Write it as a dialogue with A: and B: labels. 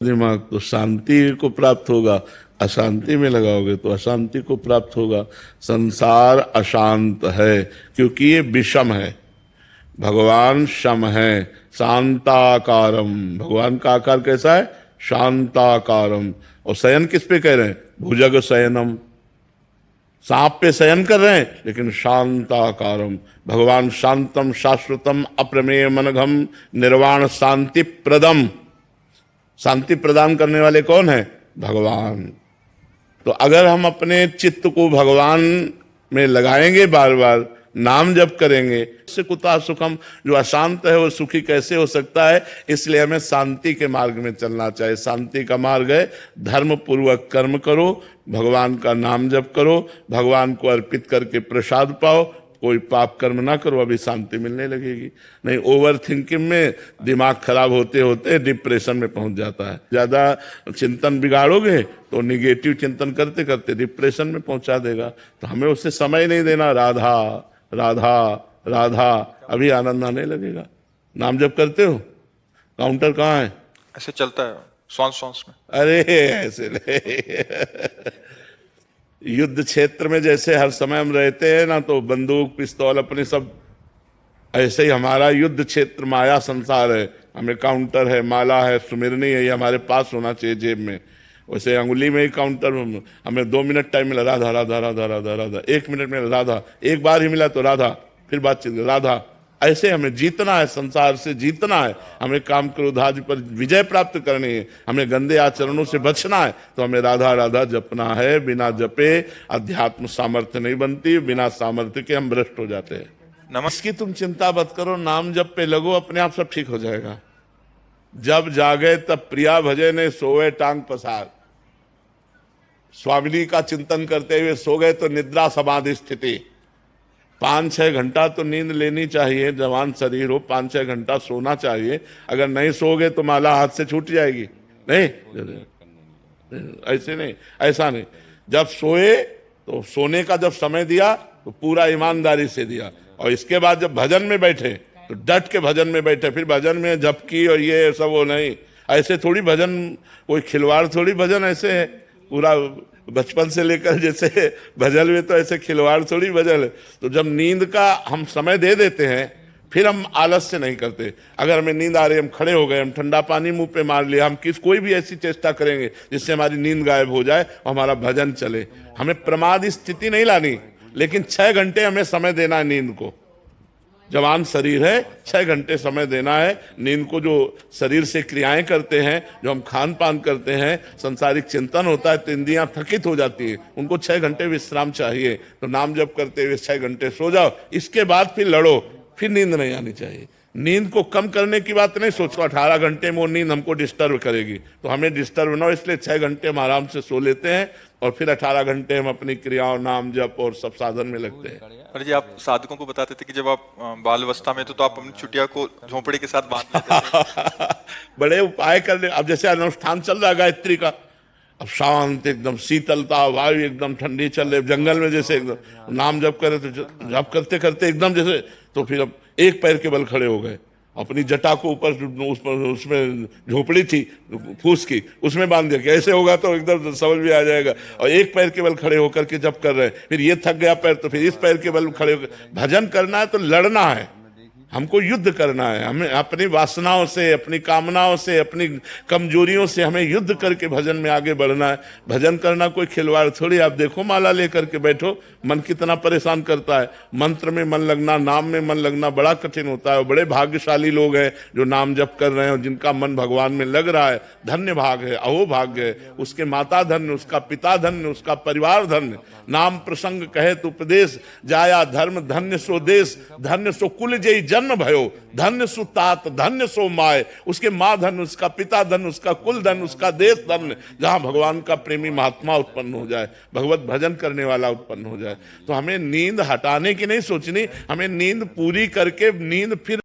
A: दिमाग तो शांति को प्राप्त होगा, अशांति में लगाओगे तो अशांति को प्राप्त होगा। संसार अशांत है क्योंकि ये विषम है। भगवान शम है, शांताकारम। भगवान का आकार कैसा है? शांताकारम। और शयन किस पे कह रहे हैं? भुजग शयनम। सांप पे शयन कर रहे हैं लेकिन शांताकारम। भगवान शांतम शाश्वतम अप्रमेय मनघम निर्वाण शांति प्रदम। शांति प्रदान करने वाले कौन है? भगवान। तो अगर हम अपने चित्त को भगवान में लगाएंगे, बार बार नाम जप करेंगे, इससे कुता सुखम। जो अशांत है वो सुखी कैसे हो सकता है? इसलिए हमें शांति के मार्ग में चलना चाहिए। शांति का मार्ग है धर्म पूर्वक कर्म करो, भगवान का नाम जप करो, भगवान को अर्पित करके प्रसाद पाओ, कोई पाप कर्म ना करो, अभी शांति मिलने लगेगी। नहीं, ओवर थिंकिंग में दिमाग खराब होते होते डिप्रेशन में पहुंच जाता है। ज्यादा चिंतन बिगाड़ोगे तो निगेटिव चिंतन करते करते डिप्रेशन में पहुंचा देगा। तो हमें उससे समय नहीं देना। राधा राधा राधा, अभी आनंद आने लगेगा। नाम जप करते हो? काउंटर कहाँ है?
B: ऐसे चलता है श्वास श्वास में।
A: अरे ऐसे नहीं। युद्ध क्षेत्र में जैसे हर समय हम रहते हैं ना, तो बंदूक पिस्तौल अपने सब, ऐसे ही हमारा युद्ध क्षेत्र माया संसार है। हमें काउंटर है, माला है, सुमिरनी है, ये हमारे पास होना चाहिए जेब में। वैसे अंगुली में ही काउंटर। हमें 2 मिनट टाइम मिला, राधा राधा राधा राधा राधा। 1 मिनट में राधा, एक बार ही मिला तो राधा, फिर बातचीत राधा। ऐसे हमें जीतना है, संसार से जीतना है। हमें काम क्रोध आदि पर विजय प्राप्त करनी है, हमें गंदे आचरणों से बचना है। तो हमें राधा राधा जपना है। बिना जपे अध्यात्म सामर्थ्य नहीं बनती, बिना सामर्थ्य के हम भ्रष्ट हो जाते हैं। इसकी तुम चिंता मत करो, नाम जप पे लगो, अपने आप सब ठीक हो जाएगा। जब जागे तब प्रिया भजे ने सोए टांग पसार। स्वामिनी का चिंतन करते हुए सो गए तो निद्रा समाधि स्थिति। 5-6 घंटा तो नींद लेनी चाहिए। जवान शरीर हो, 5-6 घंटा सोना चाहिए। अगर नहीं सोओगे तो माला हाथ से छूट जाएगी। नहीं, ऐसे नहीं, ऐसा नहीं। जब सोए तो सोने का जब समय दिया तो पूरा ईमानदारी से दिया। और इसके बाद जब भजन में बैठे तो डट के भजन में बैठे। फिर भजन में झपकी और ये सब वो नहीं। ऐसे थोड़ी भजन, कोई खिलवाड़ थोड़ी भजन ऐसे है। पूरा बचपन से लेकर जैसे भजन में तो ऐसे खिलवाड़ थोड़ी भजन है। तो जब नींद का हम समय दे देते हैं, फिर हम आलस से नहीं करते। अगर हमें नींद आ रही, हम खड़े हो गए, हम ठंडा पानी मुंह पे मार लिया, हम कोई भी ऐसी चेष्टा करेंगे जिससे हमारी नींद गायब हो जाए और हमारा भजन चले। हमें प्रमाद स्थिति नहीं लानी, लेकिन 6 घंटे हमें समय देना है नींद को। जवान शरीर है, 6 घंटे समय देना है नींद को। जो शरीर से क्रियाएं करते हैं, जो हम खान पान करते हैं, संसारिक चिंतन होता है, तो इंद्रियां थकित हो जाती है, उनको 6 घंटे विश्राम चाहिए। तो नाम जप करते हुए 6 घंटे सो जाओ, इसके बाद फिर लड़ो, फिर नींद नहीं आनी चाहिए। नींद को कम करने की बात नहीं सोचो। 18 घंटे में वो नींद हमको डिस्टर्ब करेगी, तो हमें डिस्टर्ब ना हो, इसलिए 6 घंटे हम आराम से सो लेते हैं और फिर 18 घंटे हम अपनी क्रियाओं, नाम जप और सब साधन में लगते हैं।
B: पर जी, आप साधकों को बताते थे कि जब आप बाल अवस्था में तो आप अपनी छुट्टियां को झोंपड़ी के साथ बांध लेते थे।
A: बड़े उपाय कर ले। अब जैसे अनुष्ठान चल रहा है गायत्री का, अब शांत एकदम शीतलता, वायु एकदम ठंडी चल रही, जंगल में जैसे एकदम नाम जप करे तो जप करते करते एकदम जैसे, तो फिर अब एक पैर के बल खड़े हो गए, अपनी जटा को ऊपर उसमें झोपड़ी थी फूस की, उसमें बांध दिया कि ऐसे होगा तो एकदम समझ में आ जाएगा। और एक पैर के बल खड़े होकर के जप कर रहे हैं, फिर ये थक गया पैर तो फिर इस पैर के बल खड़े होकर। भजन करना है तो लड़ना है, हमको युद्ध करना है। हमें अपनी वासनाओं से, अपनी कामनाओं से, अपनी कमजोरियों से हमें युद्ध करके भजन में आगे बढ़ना है। भजन करना कोई खिलवाड़ थोड़ी। आप देखो, माला लेकर के बैठो, मन कितना परेशान करता है। मंत्र में मन लगना, नाम में मन लगना बड़ा कठिन होता है। बड़े भाग्यशाली लोग हैं जो नाम जप कर रहे हैं और जिनका मन भगवान में लग रहा है। धन्य भाग है, अहो भाग्य है। उसके माता धन्य, उसका पिता धन्य, उसका परिवार धन्य। नाम प्रसंग कहे तो उपदेश जाया धर्म, धन्य सो देश, धन्य सो कुल जय जन्म भयो, धन्य सु तात, धन्य सो माय। उसके माँ धन्य, उसका पिता धन्य, उसका कुल धन्य, उसका देश धन्य, जहां भगवान का प्रेमी महात्मा उत्पन्न हो जाए, भगवत भजन करने वाला उत्पन्न हो जाए। तो हमें नींद हटाने की नहीं सोचनी, हमें नींद पूरी करके नींद फिर